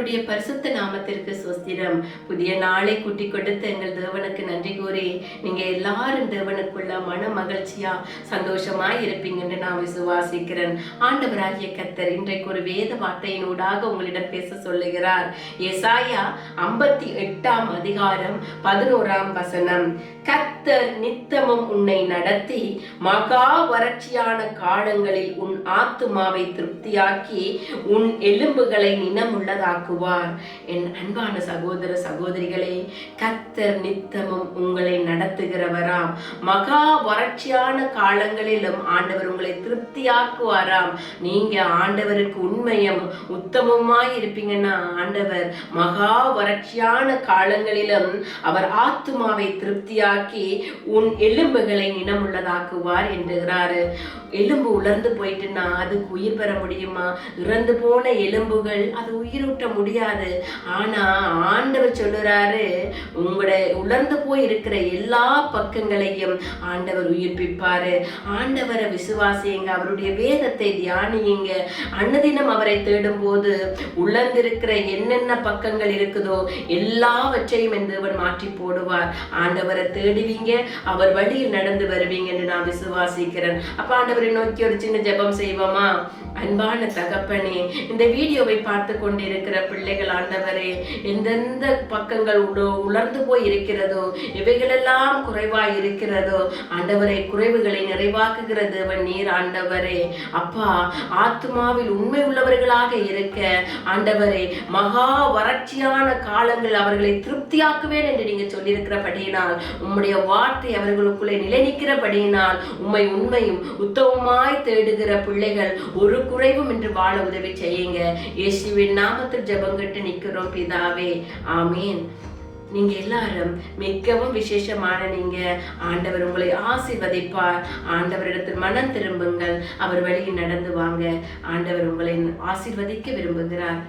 கர்த்தருடைய பரிசுத்த நாமத்திற்கு ஸ்தோத்திரம். புதிய நாளை கூட்டி கொடுத்து எங்கள் தேவனுக்கு நன்றி கூறி நீங்க எல்லாரும் தேவனுக்குள்ள மன மகிழ்ச்சியா சந்தோஷமாய் இருப்பீங்கன்னு நான் விசுவாசிக்கிறேன். ஆண்டவராகிய கர்த்தர் இன்றைக்கு ஒரு வேத வார்த்தையினூடாக உங்களிடம் பேச சொல்லுகிறார். ஏசாயா 58 அதிகாரம் 11 வசனம். கர்த்தர் நித்தமும் உன்னை நடத்தி மகா வறட்சியான காலங்களில் உன் ஆத்துமாவை திருப்தியாக்கி உன் எலும்புகளை நினமுள்ளதாக்குவார். என் அன்பான சகோதர சகோதரிகளே, கர்த்தர் நித்தமும் உங்களை நடத்துகிறவராம். மகா வறட்சியான காலங்களிலும் ஆண்டவர் உங்களை திருப்தியாக்குவாராம். நீங்க ஆண்டவருக்கு உண்மையும் உத்தமமாய் இருப்பீங்கன்னா ஆண்டவர் மகா வறட்சியான காலங்களிலும் அவர் ஆத்துமாவை திருப்தியாக்கி உன் எலும்புகளை நினமுள்ளதாக்குவார் என்கிறாரு. எலும்பு உலர்ந்து போயிட்டுன்னா அதுக்கு உயிர் பெற முடியுமா? இறந்து போன எலும்புகள் அது உயிரூட்ட முடியாது. ஆனா ஆண்டவர் சொல்லுறாரு, உங்களுடைய உலர்ந்து போய் இருக்கிற எல்லா பக்கங்களையும் ஆண்டவர் உயிர்ப்பிப்பாரு. ஆண்டவரை விசுவாசியுங்க, அவருடைய வேதத்தை தியானியுங்க. அன்னதினம் அவரை தேடும் போது உலர்ந்திருக்கிற என்னென்ன பக்கங்கள் இருக்குதோ எல்லாவற்றையும் தேவன் மாற்றி போடுவார். ஆண்டவரை தேடுவீங்க, அவர் வழியில் நடந்து வருவீங்க என்று நான் விசுவாசிக்கிறேன். அப்ப ஆண்டவரை நோக்கி ஒரு சின்ன ஜெபம் செய்வோமா? அன்பான தகப்பனே, இந்த வீடியோவை பார்த்து கொண்டிருக்கிற பிள்ளைகள் ஆண்டவரே, எந்தெந்த பக்கங்கள் உலர்ந்து போய் இருக்கிறதோ, இவைகளெல்லாம் குறைவாய் இருக்கிறதோ ஆண்டவரை, குறைவுகளை நிறைவாக்குகிற தேவன் நீர் ஆண்டவரே. அப்பா, ஆத்மாவில் உண்மை உள்ளவர்களாக இருக்க ஆண்டவரே, மகா வறட்சியான காலங்கள் அவர்களை திருப்தியாக்குவேன் என்று நீங்க சொல்லியிருக்கிறபடியினால், உம்முடைய வார்த்தை அவர்களுக்குள்ளே நிலை நிற்கிறபடியினால், உம்மை உண்மையும் உத்தமமாய் தேடுகிற பிள்ளைகள் ஒரு குறைவும் என்று வாழ உதவி செய்யுங்க. இயேசுவின் நாமத்தில் ஜெபங்கட்டு நிற்கிறோம் பிதாவே, ஆமீன். நீங்க எல்லாரும் மிகவும் விசேஷமான நீங்க. ஆண்டவர் உங்களை ஆசீர்வதிப்பார். ஆண்டவரிடத்தில் மனம் திரும்புங்கள், அவர் வழியில் நடந்து வாங்க. ஆண்டவர் உங்களை ஆசீர்வதிக்க விரும்புகிறார்.